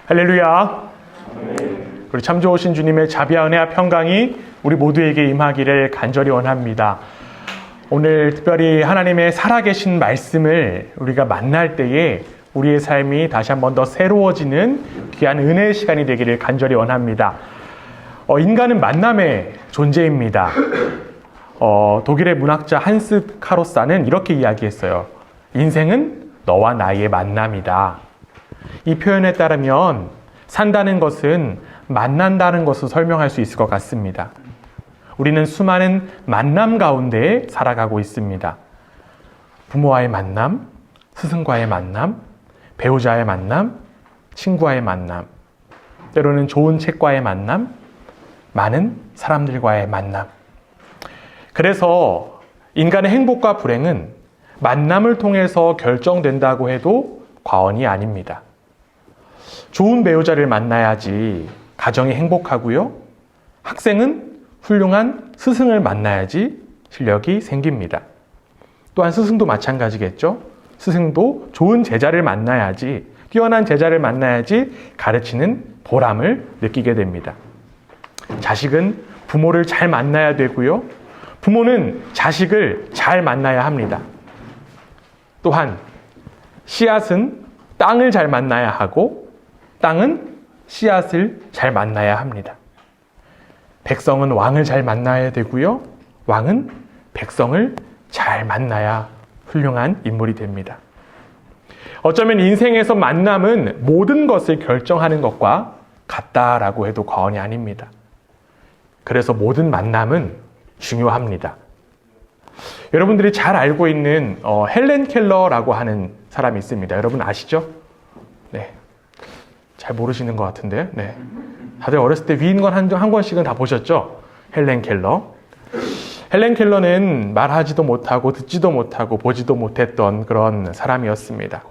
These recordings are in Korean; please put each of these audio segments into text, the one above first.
할렐루야. 우리 참 좋으신 주님의 자비와 은혜와 평강이 우리 모두에게 임하기를 간절히 원합니다. 오늘 특별히 하나님의 살아계신 말씀을 우리가 만날 때에 우리의 삶이 다시 한 번 더 새로워지는 귀한 은혜의 시간이 되기를 간절히 원합니다. 인간은 만남의 존재입니다. 독일의 문학자 한스 카로사는 이렇게 이야기했어요. 인생은 너와 나의 만남이다. 이 표현에 따르면 산다는 것은 만난다는 것을 설명할 수 있을 것 같습니다. 우리는 수많은 만남 가운데 살아가고 있습니다. 부모와의 만남, 스승과의 만남, 배우자의 만남, 친구와의 만남, 때로는 좋은 책과의 만남, 많은 사람들과의 만남. 그래서 인간의 행복과 불행은 만남을 통해서 결정된다고 해도 과언이 아닙니다. 좋은 배우자를 만나야지 가정이 행복하고요. 학생은 훌륭한 스승을 만나야지 실력이 생깁니다. 또한 스승도 마찬가지겠죠. 스승도 좋은 제자를 만나야지, 뛰어난 제자를 만나야지 가르치는 보람을 느끼게 됩니다. 자식은 부모를 잘 만나야 되고요. 부모는 자식을 잘 만나야 합니다. 또한 씨앗은 땅을 잘 만나야 하고 땅은 씨앗을 잘 만나야 합니다. 백성은 왕을 잘 만나야 되고요. 왕은 백성을 잘 만나야 훌륭한 인물이 됩니다. 어쩌면 인생에서 만남은 모든 것을 결정하는 것과 같다라고 해도 과언이 아닙니다. 그래서 모든 만남은 중요합니다. 여러분들이 잘 알고 있는 헬렌 켈러라고 하는 사람이 있습니다. 여러분 아시죠? 네. 잘 모르시는 것 같은데, 네. 다들 어렸을 때 위인권 한 권씩은 다 보셨죠? 헬렌 켈러. 헬렌 켈러는 말하지도 못하고 듣지도 못하고 보지도 못했던 그런 사람이었습니다.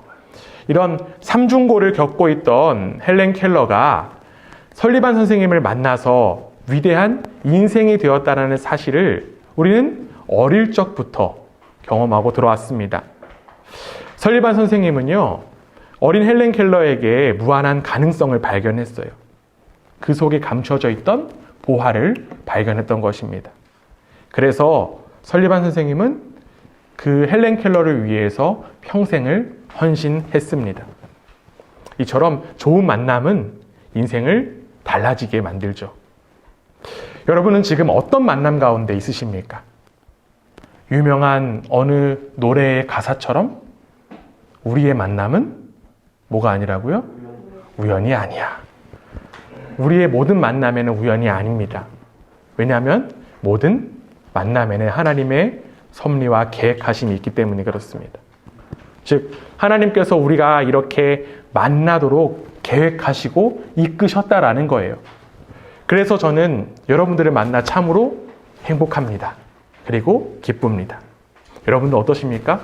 이런 삼중고를 겪고 있던 헬렌 켈러가 설리반 선생님을 만나서 위대한 인생이 되었다는 사실을 우리는 어릴 적부터 경험하고 들어왔습니다. 설리반 선생님은요, 어린 헬렌 켈러에게 무한한 가능성을 발견했어요. 그 속에 감춰져 있던 보화를 발견했던 것입니다. 그래서 설리반 선생님은 그 헬렌 켈러를 위해서 평생을 헌신했습니다. 이처럼 좋은 만남은 인생을 달라지게 만들죠. 여러분은 지금 어떤 만남 가운데 있으십니까? 유명한 어느 노래의 가사처럼 우리의 만남은 뭐가 아니라고요? 우연이 아니야. 우리의 모든 만남에는 우연이 아닙니다. 왜냐하면 모든 만남에는 하나님의 섭리와 계획하심이 있기 때문에 그렇습니다. 즉 하나님께서 우리가 이렇게 만나도록 계획하시고 이끄셨다라는 거예요. 그래서 저는 여러분들을 만나 참으로 행복합니다. 그리고 기쁩니다. 여러분도 어떠십니까?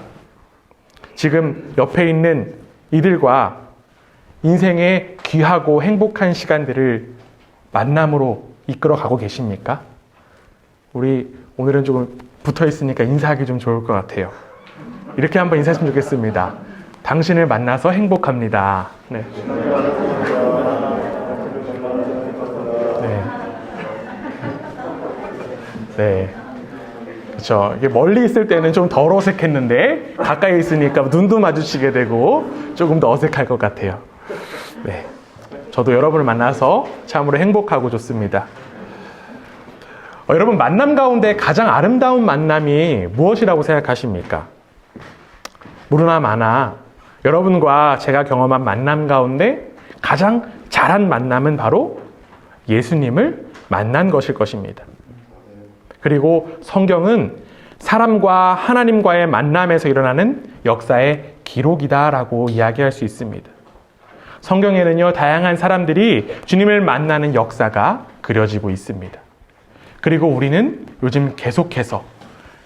지금 옆에 있는 이들과 인생의 귀하고 행복한 시간들을 만남으로 이끌어 가고 계십니까? 우리 오늘은 조금 붙어 있으니까 인사하기 좀 좋을 것 같아요. 이렇게 한번 인사했으면 좋겠습니다. 당신을 만나서 행복합니다. 네. 네. 네. 그렇죠. 이게 멀리 있을 때는 좀 덜 어색했는데 가까이 있으니까 눈도 마주치게 되고 조금 더 어색할 것 같아요. 네. 저도 여러분을 만나서 참으로 행복하고 좋습니다. 여러분 만남 가운데 가장 아름다운 만남이 무엇이라고 생각하십니까? 무르나 마나 여러분과 제가 경험한 만남 가운데 가장 잘한 만남은 바로 예수님을 만난 것일 것입니다. 그리고 성경은 사람과 하나님과의 만남에서 일어나는 역사의 기록이다라고 이야기할 수 있습니다. 성경에는요, 다양한 사람들이 주님을 만나는 역사가 그려지고 있습니다. 그리고 우리는 요즘 계속해서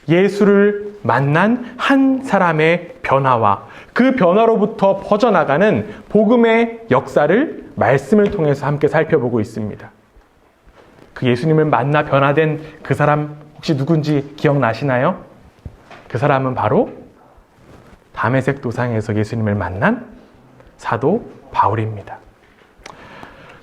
예수를 만난 한 사람의 변화와 그 변화로부터 퍼져나가는 복음의 역사를 말씀을 통해서 함께 살펴보고 있습니다. 그 예수님을 만나 변화된 그 사람 혹시 누군지 기억나시나요? 그 사람은 바로 다메섹 도상에서 예수님을 만난 사도 바울입니다.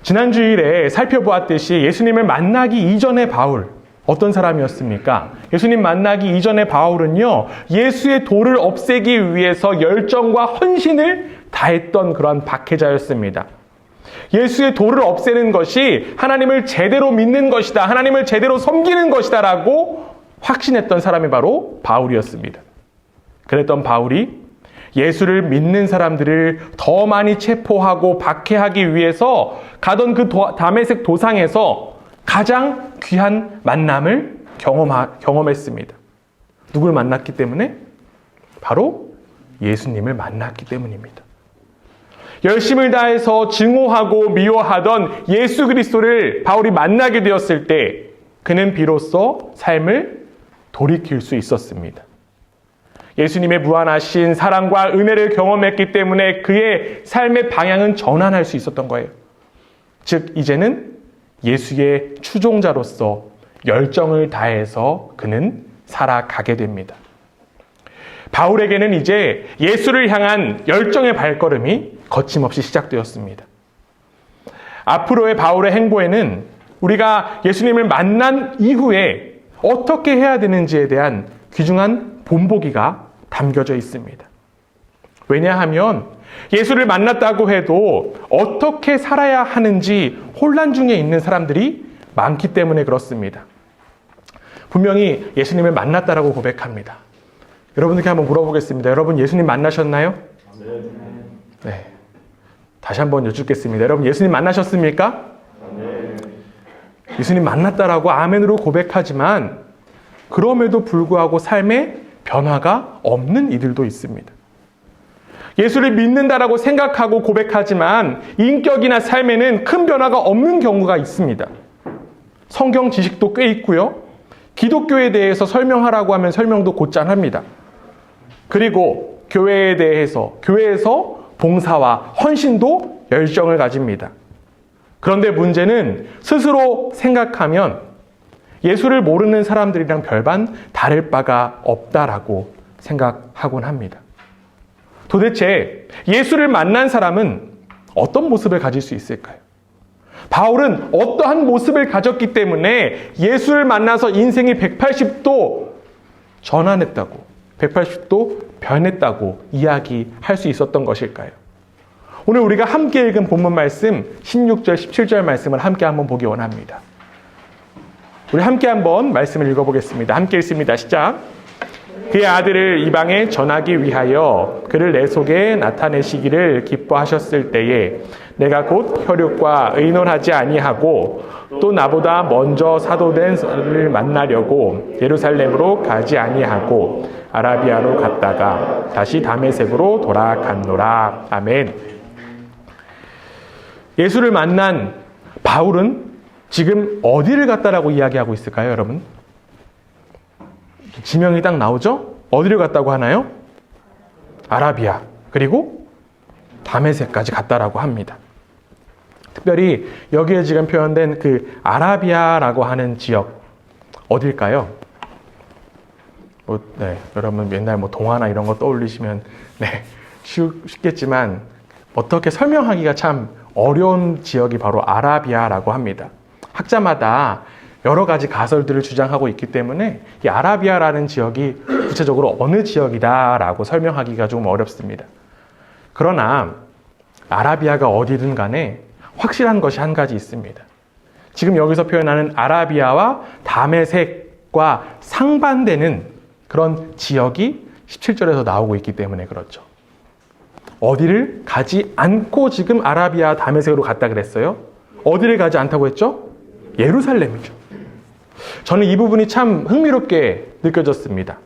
지난 주일에 살펴보았듯이 예수님을 만나기 이전의 바울, 어떤 사람이었습니까? 예수님 만나기 이전의 바울은요, 예수의 도를 없애기 위해서 열정과 헌신을 다했던 그러한 박해자였습니다. 예수의 도를 없애는 것이 하나님을 제대로 믿는 것이다, 하나님을 제대로 섬기는 것이다 라고 확신했던 사람이 바로 바울이었습니다. 그랬던 바울이 예수를 믿는 사람들을 더 많이 체포하고 박해하기 위해서 가던 그 다메섹 도상에서 가장 귀한 만남을 경험했습니다. 누굴 만났기 때문에? 바로 예수님을 만났기 때문입니다. 열심을 다해서 증오하고 미워하던 예수 그리스도를 바울이 만나게 되었을 때 그는 비로소 삶을 돌이킬 수 있었습니다. 예수님의 무한하신 사랑과 은혜를 경험했기 때문에 그의 삶의 방향은 전환할 수 있었던 거예요. 즉 이제는 예수의 추종자로서 열정을 다해서 그는 살아가게 됩니다. 바울에게는 이제 예수를 향한 열정의 발걸음이 거침없이 시작되었습니다. 앞으로의 바울의 행보에는 우리가 예수님을 만난 이후에 어떻게 해야 되는지에 대한 귀중한 본보기가 담겨져 있습니다. 왜냐하면 예수를 만났다고 해도 어떻게 살아야 하는지 혼란 중에 있는 사람들이 많기 때문에 그렇습니다. 분명히 예수님을 만났다라고 고백합니다. 여러분들께 한번 물어보겠습니다. 여러분 예수님 만나셨나요? 네. 다시 한번 여쭙겠습니다. 여러분 예수님 만나셨습니까? 예수님 만났다라고 아멘으로 고백하지만 그럼에도 불구하고 삶에 변화가 없는 이들도 있습니다. 예수를 믿는다라고 생각하고 고백하지만 인격이나 삶에는 큰 변화가 없는 경우가 있습니다. 성경 지식도 꽤 있고요. 기독교에 대해서 설명하라고 하면 설명도 곧잘 합니다. 그리고 교회에 대해서, 교회에서 봉사와 헌신도 열정을 가집니다. 그런데 문제는 스스로 생각하면 예수를 모르는 사람들이랑 별반 다를 바가 없다라고 생각하곤 합니다. 도대체 예수를 만난 사람은 어떤 모습을 가질 수 있을까요? 바울은 어떠한 모습을 가졌기 때문에 예수를 만나서 인생이 180도 전환했다고, 180도 변했다고 이야기할 수 있었던 것일까요? 오늘 우리가 함께 읽은 본문 말씀 16절, 17절 말씀을 함께 한번 보기 원합니다. 우리 함께 한번 말씀을 읽어보겠습니다. 함께 읽습니다. 시작. 그의 아들을 이방에 전하기 위하여 그를 내 속에 나타내시기를 기뻐하셨을 때에 내가 곧 혈육과 의논하지 아니하고 또 나보다 먼저 사도된 사람을 만나려고 예루살렘으로 가지 아니하고 아라비아로 갔다가 다시 다메섹으로 돌아갔노라. 아멘. 예수를 만난 바울은 지금 어디를 갔다라고 이야기하고 있을까요, 여러분? 지명이 딱 나오죠? 어디를 갔다고 하나요? 아라비아, 그리고 다메섹까지 갔다라고 합니다. 특별히 여기에 지금 표현된 그 아라비아라고 하는 지역, 어딜까요? 여러분 옛날 동화나 이런 거 떠올리시면 쉽겠지만 어떻게 설명하기가 참 어려운 지역이 바로 아라비아라고 합니다. 학자마다 여러 가지 가설들을 주장하고 있기 때문에 이 아라비아라는 지역이 구체적으로 어느 지역이다라고 설명하기가 좀 어렵습니다. 그러나 아라비아가 어디든 간에 확실한 것이 한 가지 있습니다. 지금 여기서 표현하는 아라비아와 다메섹과 상반되는 그런 지역이 17절에서 나오고 있기 때문에 그렇죠. 어디를 가지 않고 지금 아라비아 다메섹으로 갔다 그랬어요? 어디를 가지 않다고 했죠? 예루살렘이죠. 저는 이 부분이 참 흥미롭게 느껴졌습니다.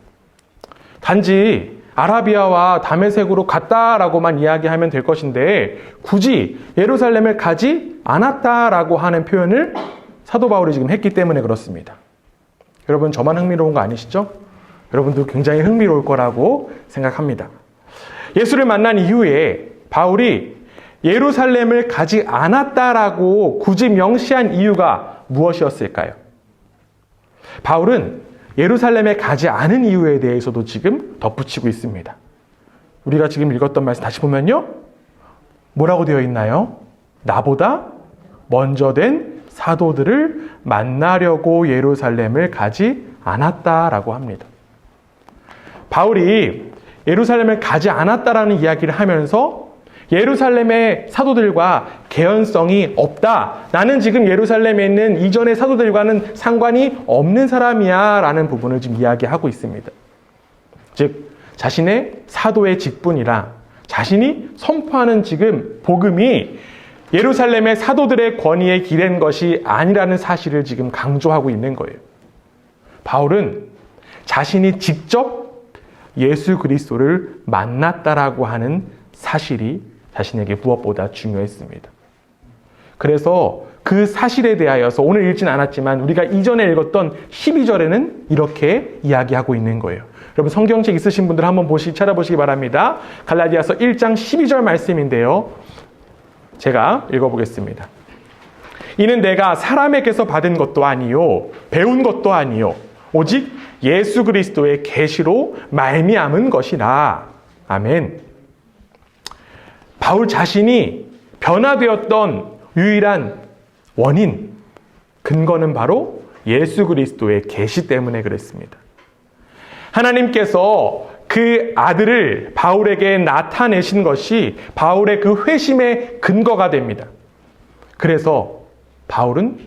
단지 아라비아와 다메섹으로 갔다라고만 이야기하면 될 것인데 굳이 예루살렘을 가지 않았다라고 하는 표현을 사도 바울이 지금 했기 때문에 그렇습니다. 여러분 저만 흥미로운 거 아니시죠? 여러분도 굉장히 흥미로울 거라고 생각합니다. 예수를 만난 이후에 바울이 예루살렘을 가지 않았다라고 굳이 명시한 이유가 무엇이었을까요? 바울은 예루살렘에 가지 않은 이유에 대해서도 지금 덧붙이고 있습니다. 우리가 지금 읽었던 말씀 다시 보면요. 뭐라고 되어 있나요? 나보다 먼저 된 사도들을 만나려고 예루살렘을 가지 않았다라고 합니다. 바울이 예루살렘을 가지 않았다라는 이야기를 하면서 예루살렘의 사도들과 개연성이 없다. 나는 지금 예루살렘에 있는 이전의 사도들과는 상관이 없는 사람이야 라는 부분을 지금 이야기하고 있습니다. 즉 자신의 사도의 직분이라 자신이 선포하는 지금 복음이 예루살렘의 사도들의 권위에 기댄 것이 아니라는 사실을 지금 강조하고 있는 거예요. 바울은 자신이 직접 예수 그리스도를 만났다라고 하는 사실이 자신에게 무엇보다 중요했습니다. 그래서 그 사실에 대하여서 오늘 읽진 않았지만 우리가 이전에 읽었던 12절에는 이렇게 이야기하고 있는 거예요. 여러분 성경책 있으신 분들 한번 찾아보시기 바랍니다. 갈라디아서 1장 12절 말씀인데요. 제가 읽어보겠습니다. 이는 내가 사람에게서 받은 것도 아니요 배운 것도 아니요 오직 예수 그리스도의 계시로 말미암은 것이라. 아멘. 바울 자신이 변화되었던 유일한 원인, 근거는 바로 예수 그리스도의 계시 때문에 그랬습니다. 하나님께서 그 아들을 바울에게 나타내신 것이 바울의 그 회심의 근거가 됩니다. 그래서 바울은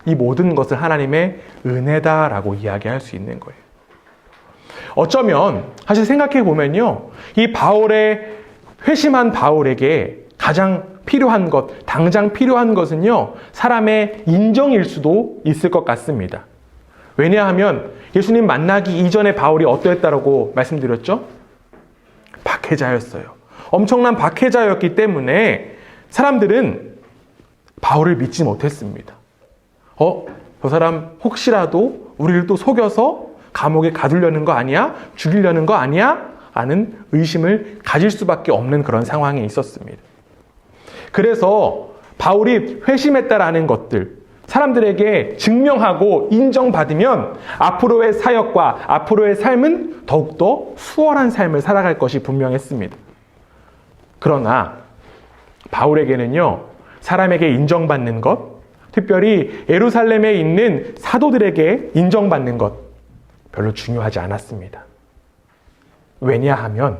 이 모든 것을 하나님의 은혜다라고 이야기할 수 있는 거예요. 어쩌면 사실 생각해 보면요, 이 바울의 회심한 바울에게 가장 필요한 것, 당장 필요한 것은요, 사람의 인정일 수도 있을 것 같습니다. 왜냐하면 예수님 만나기 이전에 바울이 어떠했다라고 말씀드렸죠? 박해자였어요. 엄청난 박해자였기 때문에 사람들은 바울을 믿지 못했습니다. 저 사람 혹시라도 우리를 또 속여서 감옥에 가두려는 거 아니야? 죽이려는 거 아니야? 라는 의심을 가질 수밖에 없는 그런 상황에 있었습니다. 그래서 바울이 회심했다라는 것들, 사람들에게 증명하고 인정받으면 앞으로의 사역과 앞으로의 삶은 더욱더 수월한 삶을 살아갈 것이 분명했습니다. 그러나 바울에게는요, 사람에게 인정받는 것, 특별히 예루살렘에 있는 사도들에게 인정받는 것 별로 중요하지 않았습니다. 왜냐하면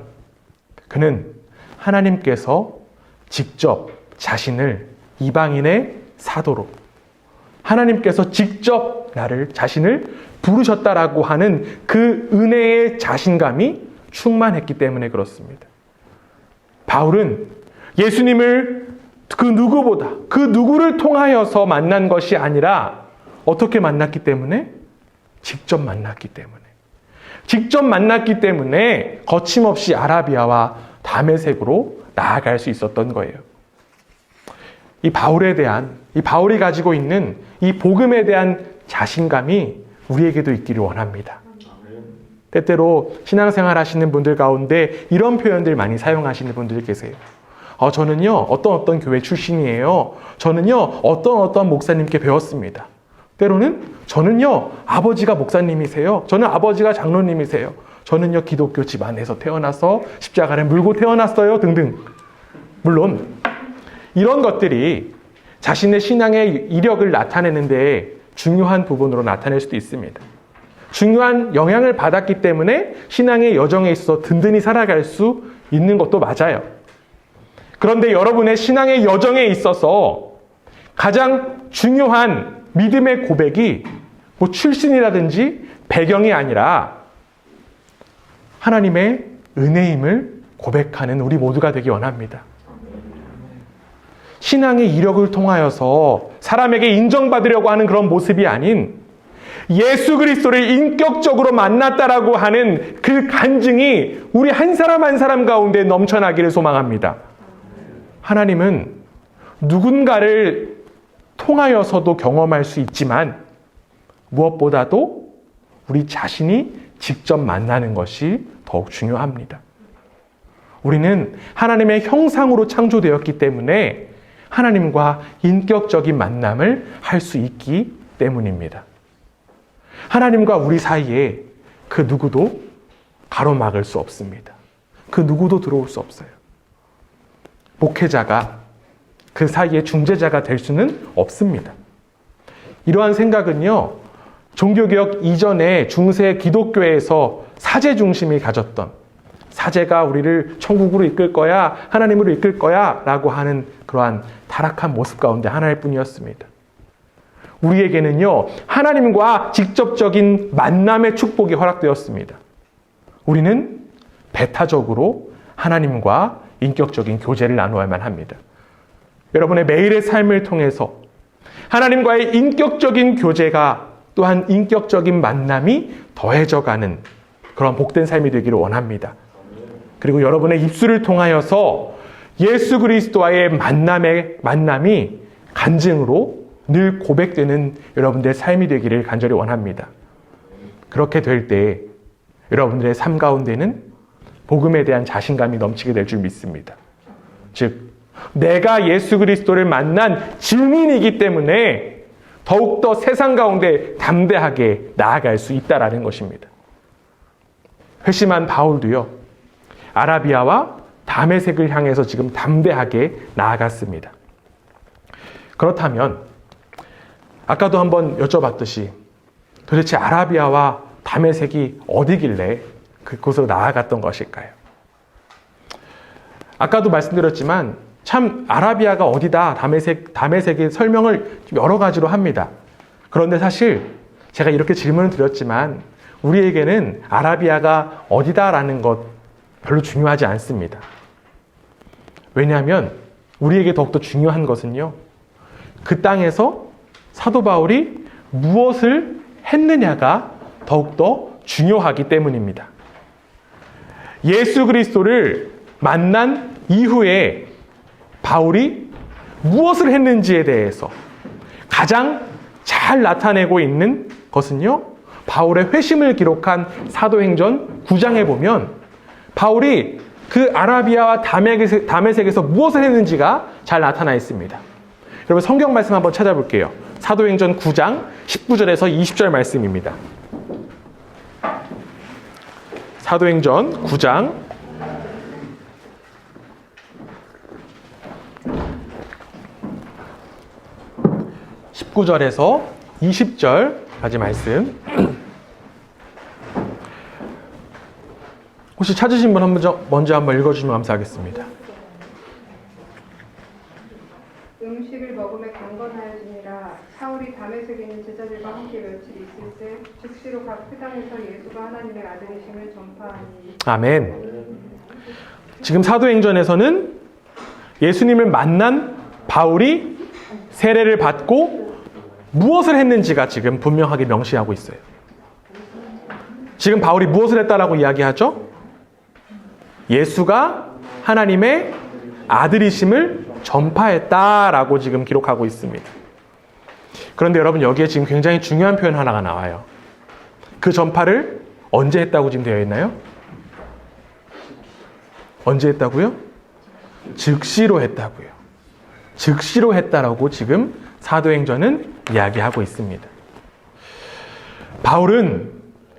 그는 하나님께서 직접 자신을 이방인의 사도로, 하나님께서 직접 자신을 부르셨다라고 하는 그 은혜의 자신감이 충만했기 때문에 그렇습니다. 바울은 예수님을 그 누구보다, 그 누구를 통하여서 만난 것이 아니라 어떻게 만났기 때문에? 직접 만났기 때문에. 직접 만났기 때문에 거침없이 아라비아와 다메섹으로 나아갈 수 있었던 거예요. 이 바울이 가지고 있는 이 복음에 대한 자신감이 우리에게도 있기를 원합니다. 때때로 신앙생활 하시는 분들 가운데 이런 표현들 많이 사용하시는 분들 계세요. 저는요, 어떤 교회 출신이에요. 저는요, 어떤 목사님께 배웠습니다. 때로는 저는요, 아버지가 목사님이세요. 저는 아버지가 장로님이세요. 저는요, 기독교 집안에서 태어나서 십자가를 물고 태어났어요. 등등. 물론 이런 것들이 자신의 신앙의 이력을 나타내는 데 중요한 부분으로 나타낼 수도 있습니다. 중요한 영향을 받았기 때문에 신앙의 여정에 있어서 든든히 살아갈 수 있는 것도 맞아요. 그런데 여러분의 신앙의 여정에 있어서 가장 중요한 믿음의 고백이 출신이라든지 배경이 아니라 하나님의 은혜임을 고백하는 우리 모두가 되기 원합니다. 신앙의 이력을 통하여서 사람에게 인정받으려고 하는 그런 모습이 아닌 예수 그리스도를 인격적으로 만났다라고 하는 그 간증이 우리 한 사람 한 사람 가운데 넘쳐나기를 소망합니다. 하나님은 누군가를 통하여서도 경험할 수 있지만 무엇보다도 우리 자신이 직접 만나는 것이 더욱 중요합니다. 우리는 하나님의 형상으로 창조되었기 때문에 하나님과 인격적인 만남을 할 수 있기 때문입니다. 하나님과 우리 사이에 그 누구도 가로막을 수 없습니다. 그 누구도 들어올 수 없어요. 목회자가 그 사이에 중재자가 될 수는 없습니다. 이러한 생각은요, 종교개혁 이전에 중세 기독교에서 사제 중심이 가졌던, 사제가 우리를 천국으로 이끌 거야, 하나님으로 이끌 거야 라고 하는 그러한 타락한 모습 가운데 하나일 뿐이었습니다. 우리에게는요, 하나님과 직접적인 만남의 축복이 허락되었습니다. 우리는 배타적으로 하나님과 인격적인 교제를 나누어야만 합니다. 여러분의 매일의 삶을 통해서 하나님과의 인격적인 교제가 또한 인격적인 만남이 더해져가는 그런 복된 삶이 되기를 원합니다. 그리고 여러분의 입술을 통하여서 예수 그리스도와의 만남이 간증으로 늘 고백되는 여러분들의 삶이 되기를 간절히 원합니다. 그렇게 될 때 여러분들의 삶 가운데는 복음에 대한 자신감이 넘치게 될 줄 믿습니다. 즉, 내가 예수 그리스도를 만난 증인이기 때문에 더욱더 세상 가운데 담대하게 나아갈 수 있다라는 것입니다. 회심한 바울도요, 아라비아와 다메섹을 향해서 지금 담대하게 나아갔습니다. 그렇다면 아까도 한번 여쭤봤듯이 도대체 아라비아와 다메섹이 어디길래 그곳으로 나아갔던 것일까요? 아까도 말씀드렸지만 참 아라비아가 어디다 다메섹의 설명을 여러 가지로 합니다. 그런데 사실 제가 이렇게 질문을 드렸지만 우리에게는 아라비아가 어디다라는 것 별로 중요하지 않습니다. 왜냐하면 우리에게 더욱더 중요한 것은요, 그 땅에서 사도 바울이 무엇을 했느냐가 더욱더 중요하기 때문입니다. 예수 그리스도를 만난 이후에 바울이 무엇을 했는지에 대해서 가장 잘 나타내고 있는 것은요, 바울의 회심을 기록한 사도행전 9장에 보면 바울이 그 아라비아와 다메섹에서 무엇을 했는지가 잘 나타나 있습니다. 여러분 성경 말씀 한번 찾아볼게요. 사도행전 9장 19절에서 20절 말씀입니다. 사도행전 9장 19절에서 20절까지 말씀. 혹시 찾으신 분 먼저 한번 읽어주시면 감사하겠습니다. 음식을 먹음에 강건하여지니라. 사울이 다메섹에 있는 제자들과 함께 며칠 있을 때 즉시로 각 회당에서 예수가 하나님의 아들이심을 전파하니. 아멘. 지금 사도행전에서는 예수님을 만난 바울이 세례를 받고 무엇을 했는지가 지금 분명하게 명시하고 있어요. 지금 바울이 무엇을 했다라고 이야기하죠? 예수가 하나님의 아들이심을 전파했다라고 지금 기록하고 있습니다. 그런데 여러분 여기에 지금 굉장히 중요한 표현 하나가 나와요. 그 전파를 언제 했다고 지금 되어 있나요? 언제 했다고요? 즉시로 했다고요. 즉시로 했다라고 지금 사도행전은 이야기하고 있습니다. 바울은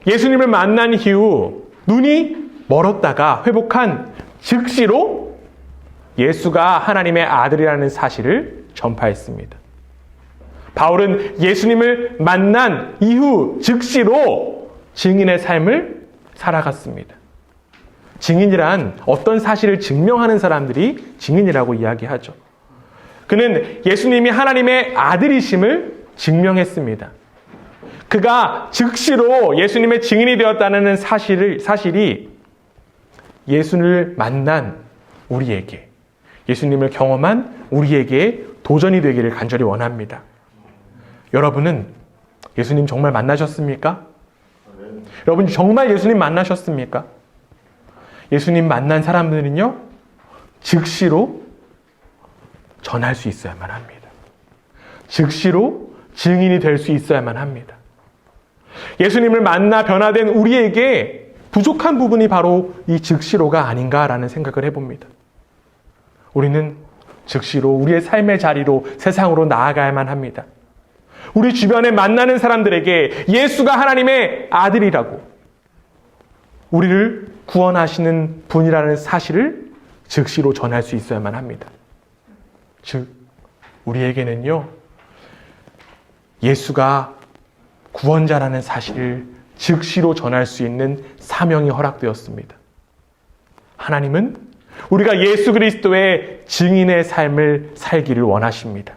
예수님을 만난 이후 눈이 멀었다가 회복한 즉시로 예수가 하나님의 아들이라는 사실을 전파했습니다. 바울은 예수님을 만난 이후 즉시로 증인의 삶을 살아갔습니다. 증인이란 어떤 사실을 증명하는 사람들이 증인이라고 이야기하죠. 그는 예수님이 하나님의 아들이심을 증명했습니다. 그가 즉시로 예수님의 증인이 되었다는 사실이 예수를 만난 우리에게, 예수님을 경험한 우리에게 도전이 되기를 간절히 원합니다. 여러분은 예수님 정말 만나셨습니까? 여러분 정말 예수님 만나셨습니까? 예수님 만난 사람들은요, 즉시로 전할 수 있어야만 합니다. 즉시로 증인이 될 수 있어야만 합니다. 예수님을 만나 변화된 우리에게 부족한 부분이 바로 이 즉시로가 아닌가라는 생각을 해봅니다. 우리는 즉시로 우리의 삶의 자리로 세상으로 나아가야만 합니다. 우리 주변에 만나는 사람들에게 예수가 하나님의 아들이라고, 우리를 구원하시는 분이라는 사실을 즉시로 전할 수 있어야만 합니다. 즉, 우리에게는요, 예수가 구원자라는 사실을 즉시로 전할 수 있는 사명이 허락되었습니다. 하나님은 우리가 예수 그리스도의 증인의 삶을 살기를 원하십니다.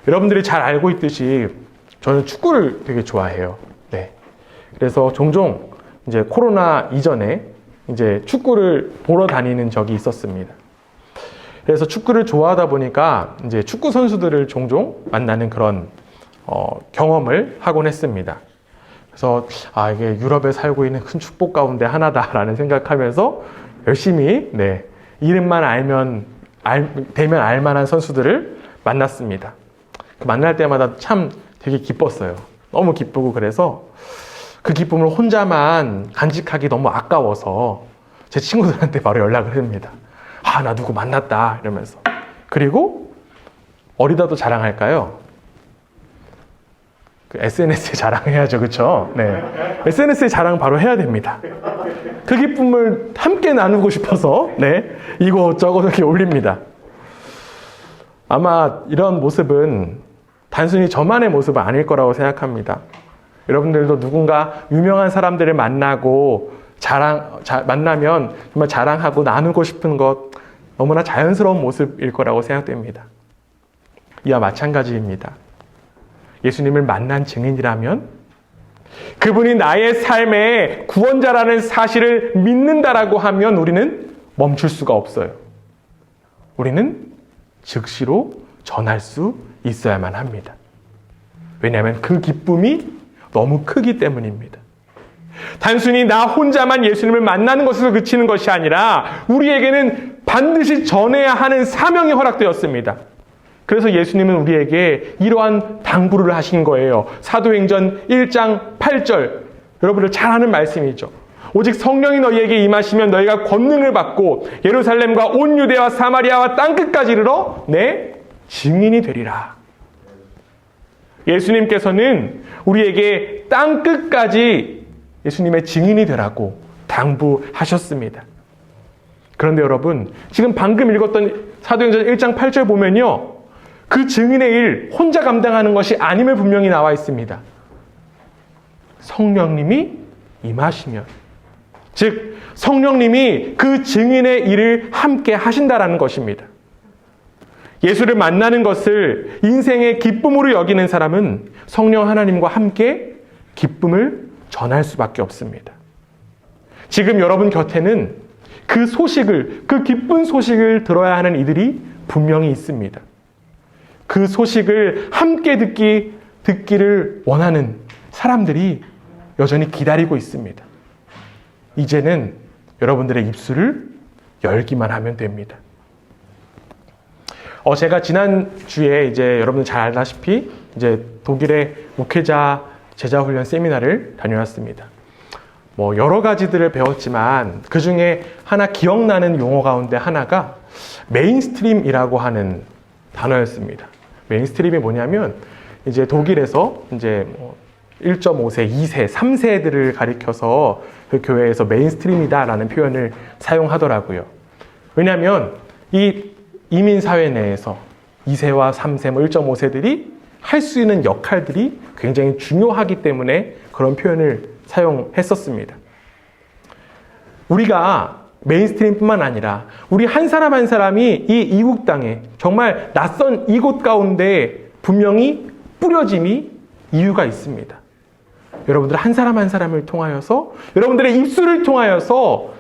여러분들이 잘 알고 있듯이 저는 축구를 되게 좋아해요. 네. 그래서 종종 이제 코로나 이전에 이제 축구를 보러 다니는 적이 있었습니다. 그래서 축구를 좋아하다 보니까 이제 축구 선수들을 종종 만나는 그런 경험을 하곤 했습니다. 그래서 이게 유럽에 살고 있는 큰 축복 가운데 하나다라는 생각하면서 열심히 이름만 되면 알만한 선수들을 만났습니다. 만날 때마다 참 되게 기뻤어요. 너무 기쁘고 그래서 그 기쁨을 혼자만 간직하기 너무 아까워서 제 친구들한테 바로 연락을 합니다. 나 누구 만났다 이러면서. 그리고 어디다도 자랑할까요? SNS에 자랑해야죠, 그렇죠? 네, SNS에 자랑 바로 해야 됩니다. 그 기쁨을 함께 나누고 싶어서 이곳저곳 이렇게 올립니다. 아마 이런 모습은 단순히 저만의 모습은 아닐 거라고 생각합니다. 여러분들도 누군가 유명한 사람들을 만나고 만나면 정말 자랑하고 나누고 싶은 것 너무나 자연스러운 모습일 거라고 생각됩니다. 이와 마찬가지입니다. 예수님을 만난 증인이라면 그분이 나의 삶의 구원자라는 사실을 믿는다라고 하면 우리는 멈출 수가 없어요. 우리는 즉시로 전할 수 있어야만 합니다. 왜냐하면 그 기쁨이 너무 크기 때문입니다. 단순히 나 혼자만 예수님을 만나는 것에서 그치는 것이 아니라 우리에게는 반드시 전해야 하는 사명이 허락되었습니다. 그래서 예수님은 우리에게 이러한 당부를 하신 거예요. 사도행전 1장 8절, 여러분들 잘 아는 말씀이죠. 오직 성령이 너희에게 임하시면 너희가 권능을 받고 예루살렘과 온 유대와 사마리아와 땅끝까지 이르러 내 증인이 되리라. 예수님께서는 우리에게 땅끝까지 예수님의 증인이 되라고 당부하셨습니다. 그런데 여러분, 지금 방금 읽었던 사도행전 1장 8절 보면요, 그 증인의 일 혼자 감당하는 것이 아님을 분명히 나와 있습니다. 성령님이 임하시면, 즉 성령님이 그 증인의 일을 함께 하신다라는 것입니다. 예수를 만나는 것을 인생의 기쁨으로 여기는 사람은 성령 하나님과 함께 기쁨을 전할 수밖에 없습니다. 지금 여러분 곁에는 그 기쁜 소식을 들어야 하는 이들이 분명히 있습니다. 그 소식을 함께 듣기를 원하는 사람들이 여전히 기다리고 있습니다. 이제는 여러분들의 입술을 열기만 하면 됩니다. 제가 지난주에 이제 여러분들 잘 알다시피 이제 독일의 목회자 제자훈련 세미나를 다녀왔습니다. 여러 가지들을 배웠지만 그 중에 하나 기억나는 용어 가운데 하나가 메인스트림이라고 하는 단어였습니다. 메인스트림이 뭐냐면 이제 독일에서 이제 1.5세, 2세, 3세들을 가리켜서 그 교회에서 메인스트림이다라는 표현을 사용하더라고요. 왜냐하면 이 이민사회 내에서 2세와 3세, 1.5세들이 할 수 있는 역할들이 굉장히 중요하기 때문에 그런 표현을 사용했었습니다. 우리가 메인스트림뿐만 아니라 우리 한 사람 한 사람이 이 이국 땅에 정말 낯선 이곳 가운데 분명히 뿌려짐이 이유가 있습니다. 여러분들 한 사람 한 사람을 통하여서, 여러분들의 입술을 통하여서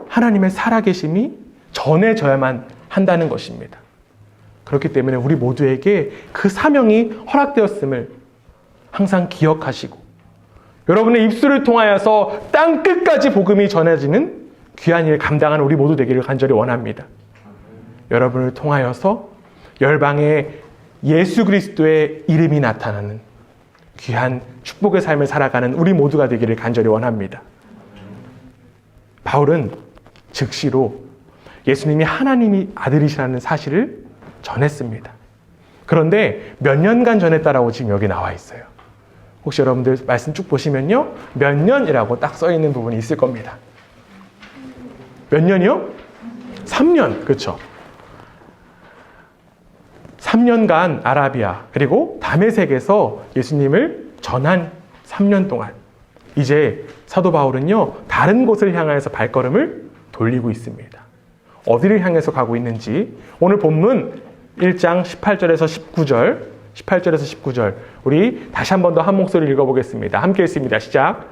하나님의 살아계심이 전해져야만 한다는 것입니다. 그렇기 때문에 우리 모두에게 그 사명이 허락되었음을 항상 기억하시고, 여러분의 입술을 통하여서 땅 끝까지 복음이 전해지는 귀한 일 감당하는 우리 모두 되기를 간절히 원합니다. 여러분을 통하여서 열방에 예수 그리스도의 이름이 나타나는 귀한 축복의 삶을 살아가는 우리 모두가 되기를 간절히 원합니다. 바울은 즉시로 예수님이 하나님이 아들이시라는 사실을 전했습니다. 그런데 몇 년간 전했다라고 지금 여기 나와 있어요. 혹시 여러분들 말씀 쭉 보시면요, 몇 년이라고 딱 써 있는 부분이 있을 겁니다. 몇 년이요? 3년, 그렇죠? 3년간 아라비아 그리고 다메섹에서 예수님을 전한 3년 동안 이제 사도 바울은요, 다른 곳을 향해서 발걸음을 돌리고 있습니다. 어디를 향해서 가고 있는지 오늘 본문 1장 18절에서 19절 우리 다시 한 번 더 한 목소리 읽어보겠습니다. 함께 읽습니다. 시작.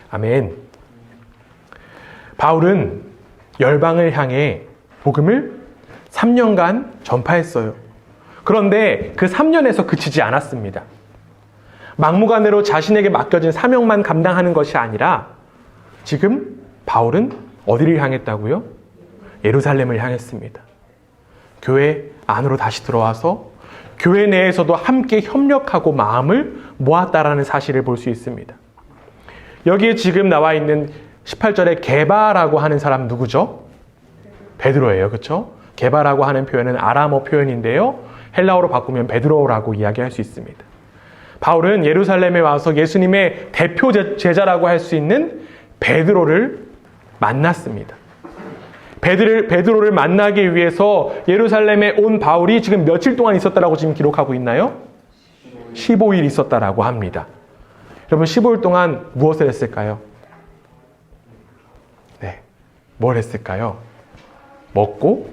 아멘. 바울은 열방을 향해 복음을 3년간 전파했어요. 그런데 그 3년에서 그치지 않았습니다. 막무가내로 자신에게 맡겨진 사명만 감당하는 것이 아니라 지금 바울은 어디를 향했다고요? 예루살렘을 향했습니다. 교회 안으로 다시 들어와서 교회 내에서도 함께 협력하고 마음을 모았다라는 사실을 볼 수 있습니다. 여기에 지금 나와 있는 18절에 게바라고 하는 사람 누구죠? 베드로예요. 그렇죠? 게바라고 하는 표현은 아람어 표현인데요. 헬라어로 바꾸면 베드로라고 이야기할 수 있습니다. 바울은 예루살렘에 와서 예수님의 대표 제자라고 할 수 있는 베드로를 만났습니다. 베드로를 만나기 위해서 예루살렘에 온 바울이 지금 며칠 동안 있었다라고 지금 기록하고 있나요? 15일 있었다라고 합니다. 여러분 15일 동안 무엇을 했을까요? 네, 뭘 했을까요? 먹고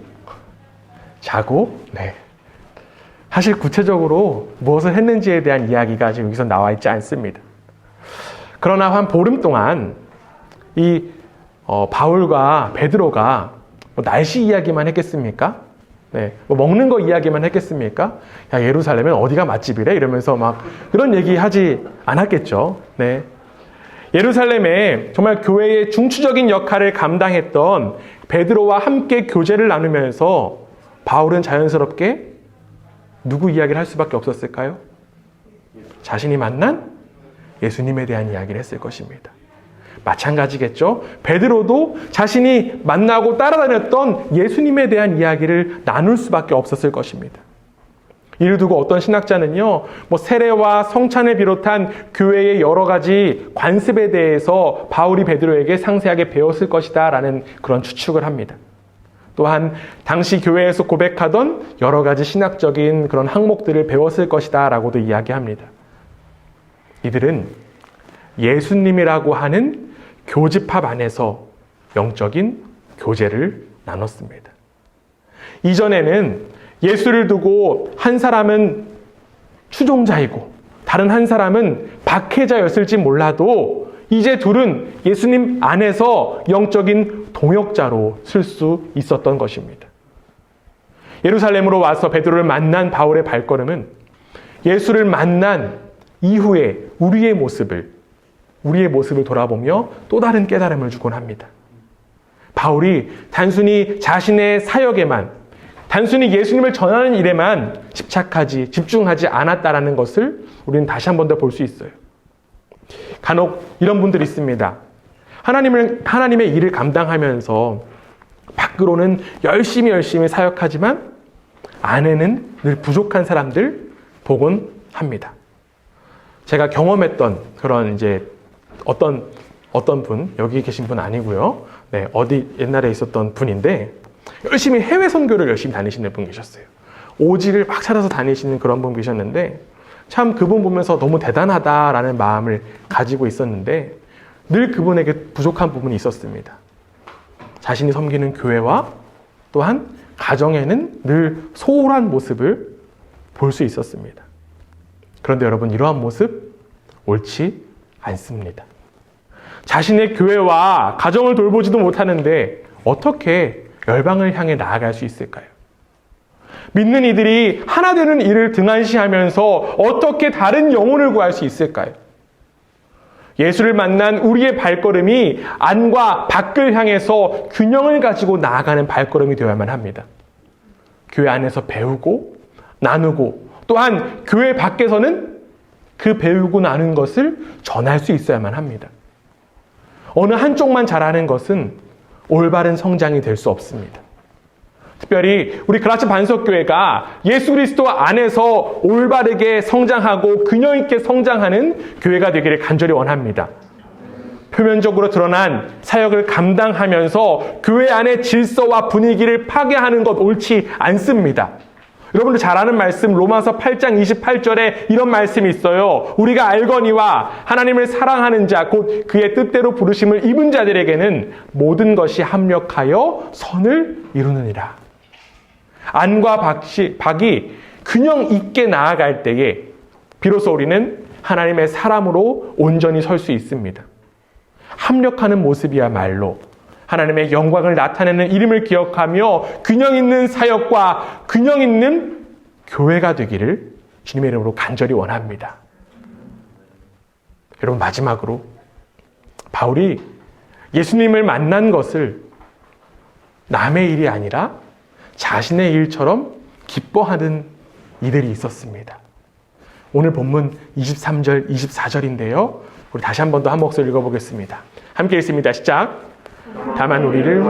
자고 네. 사실 구체적으로 무엇을 했는지에 대한 이야기가 지금 여기서 나와 있지 않습니다. 그러나 한 보름 동안 이 바울과 베드로가 뭐 날씨 이야기만 했겠습니까? 네, 뭐 먹는 거 이야기만 했겠습니까? 야, 예루살렘은 어디가 맛집이래? 이러면서 막 그런 얘기 하지 않았겠죠. 네. 예루살렘에 정말 교회의 중추적인 역할을 감당했던 베드로와 함께 교제를 나누면서 바울은 자연스럽게 누구 이야기를 할 수밖에 없었을까요? 자신이 만난 예수님에 대한 이야기를 했을 것입니다. 마찬가지겠죠. 베드로도 자신이 만나고 따라다녔던 예수님에 대한 이야기를 나눌 수밖에 없었을 것입니다. 이를 두고 어떤 신학자는요, 뭐 세례와 성찬을 비롯한 교회의 여러 가지 관습에 대해서 바울이 베드로에게 상세하게 배웠을 것이다 라는 그런 추측을 합니다. 또한 당시 교회에서 고백하던 여러 가지 신학적인 그런 항목들을 배웠을 것이다 라고도 이야기합니다. 이들은 예수님이라고 하는 교집합 안에서 영적인 교제를 나눴습니다. 이전에는 예수를 두고 한 사람은 추종자이고 다른 한 사람은 박해자였을지 몰라도 이제 둘은 예수님 안에서 영적인 동역자로 쓸 수 있었던 것입니다. 예루살렘으로 와서 베드로를 만난 바울의 발걸음은 예수를 만난 이후에 우리의 모습을 돌아보며 또 다른 깨달음을 주곤 합니다. 바울이 단순히 자신의 사역에만, 단순히 예수님을 전하는 일에만 집중하지 않았다라는 것을 우리는 다시 한 번 더 볼 수 있어요. 간혹 이런 분들이 있습니다. 하나님의 일을 감당하면서 밖으로는 열심히 사역하지만 안에는 늘 부족한 사람들 보곤 합니다. 제가 경험했던 그런 이제 어떤 분, 여기 계신 분 아니고요. 네, 어디 옛날에 있었던 분인데 열심히 해외 선교를 열심히 다니시는 분 계셨어요. 오직을 막 찾아서 다니시는 그런 분 계셨는데 참 그분 보면서 너무 대단하다라는 마음을 가지고 있었는데 늘 그분에게 부족한 부분이 있었습니다. 자신이 섬기는 교회와 또한 가정에는 늘 소홀한 모습을 볼 수 있었습니다. 그런데 여러분, 이러한 모습 옳지 않습니다. 자신의 교회와 가정을 돌보지도 못하는데 어떻게 열방을 향해 나아갈 수 있을까요? 믿는 이들이 하나 되는 일을 등한시하면서 어떻게 다른 영혼을 구할 수 있을까요? 예수를 만난 우리의 발걸음이 안과 밖을 향해서 균형을 가지고 나아가는 발걸음이 되어야만 합니다. 교회 안에서 배우고 나누고 또한 교회 밖에서는 그 배우고 나눈 것을 전할 수 있어야만 합니다. 어느 한쪽만 잘하는 것은 올바른 성장이 될 수 없습니다. 특별히 우리 그라치 반석교회가 예수 그리스도 안에서 올바르게 성장하고 균형 있게 성장하는 교회가 되기를 간절히 원합니다. 표면적으로 드러난 사역을 감당하면서 교회 안의 질서와 분위기를 파괴하는 것 옳지 않습니다. 여러분들 잘 아는 말씀 로마서 8장 28절에 이런 말씀이 있어요. 우리가 알거니와 하나님을 사랑하는 자 곧 그의 뜻대로 부르심을 입은 자들에게는 모든 것이 합력하여 선을 이루느니라. 안과 박이 균형 있게 나아갈 때에 비로소 우리는 하나님의 사람으로 온전히 설 수 있습니다. 합력하는 모습이야말로 하나님의 영광을 나타내는 이름을 기억하며 균형 있는 사역과 균형 있는 교회가 되기를 주님의 이름으로 간절히 원합니다. 여러분, 마지막으로 바울이 예수님을 만난 것을 남의 일이 아니라 자신의 일처럼 기뻐하는 이들이 있었습니다. 오늘 본문 23절, 24절인데요. 우리 다시 한 번 더 한 목소리 읽어보겠습니다. 함께 읽습니다. 시작. 다만 우리를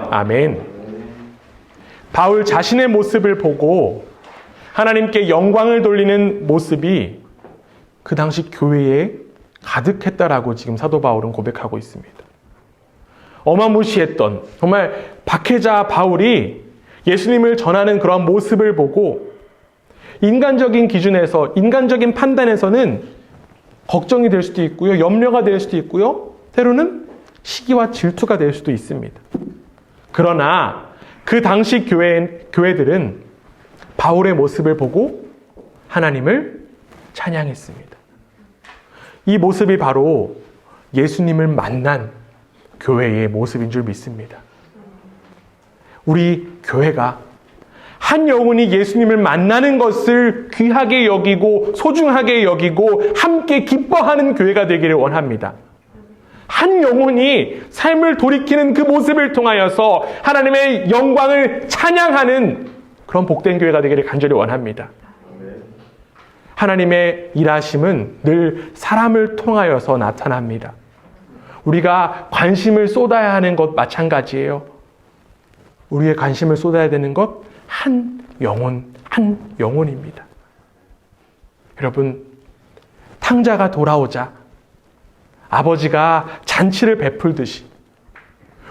아멘. 바울 자신의 모습을 보고 하나님께 영광을 돌리는 모습이 그 당시 교회에 가득했다라고 지금 사도 바울은 고백하고 있습니다. 어마무시했던 정말 박해자 바울이 예수님을 전하는 그런 모습을 보고 인간적인 기준에서, 인간적인 판단에서는 걱정이 될 수도 있고요, 염려가 될 수도 있고요, 때로는 시기와 질투가 될 수도 있습니다. 그러나 그 당시 교회들은 바울의 모습을 보고 하나님을 찬양했습니다. 이 모습이 바로 예수님을 만난 교회의 모습인 줄 믿습니다. 우리 교회가 한 영혼이 예수님을 만나는 것을 귀하게 여기고 소중하게 여기고 함께 기뻐하는 교회가 되기를 원합니다. 한 영혼이 삶을 돌이키는 그 모습을 통하여서 하나님의 영광을 찬양하는 그런 복된 교회가 되기를 간절히 원합니다. 하나님의 일하심은 늘 사람을 통하여서 나타납니다. 우리가 관심을 쏟아야 하는 것 마찬가지예요. 우리의 관심을 쏟아야 되는 것 한 영혼입니다. 여러분, 탕자가 돌아오자 아버지가 잔치를 베풀듯이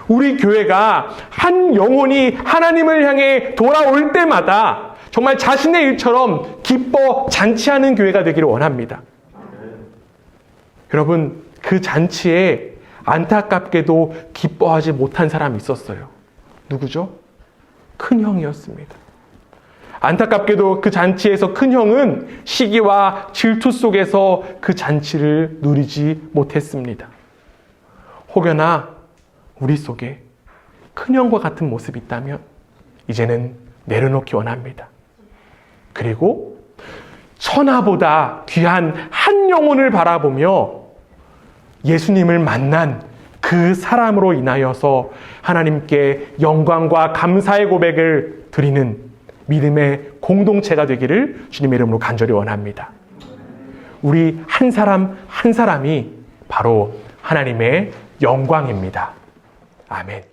우리 교회가 한 영혼이 하나님을 향해 돌아올 때마다 정말 자신의 일처럼 기뻐 잔치하는 교회가 되기를 원합니다. 여러분, 그 잔치에 안타깝게도 기뻐하지 못한 사람이 있었어요. 누구죠? 큰 형이었습니다. 안타깝게도 그 잔치에서 큰 형은 시기와 질투 속에서 그 잔치를 누리지 못했습니다. 혹여나 우리 속에 큰 형과 같은 모습이 있다면 이제는 내려놓기 원합니다. 그리고 천하보다 귀한 한 영혼을 바라보며 예수님을 만난 그 사람으로 인하여서 하나님께 영광과 감사의 고백을 드리는 믿음의 공동체가 되기를 주님의 이름으로 간절히 원합니다. 우리 한 사람 한 사람이 바로 하나님의 영광입니다. 아멘.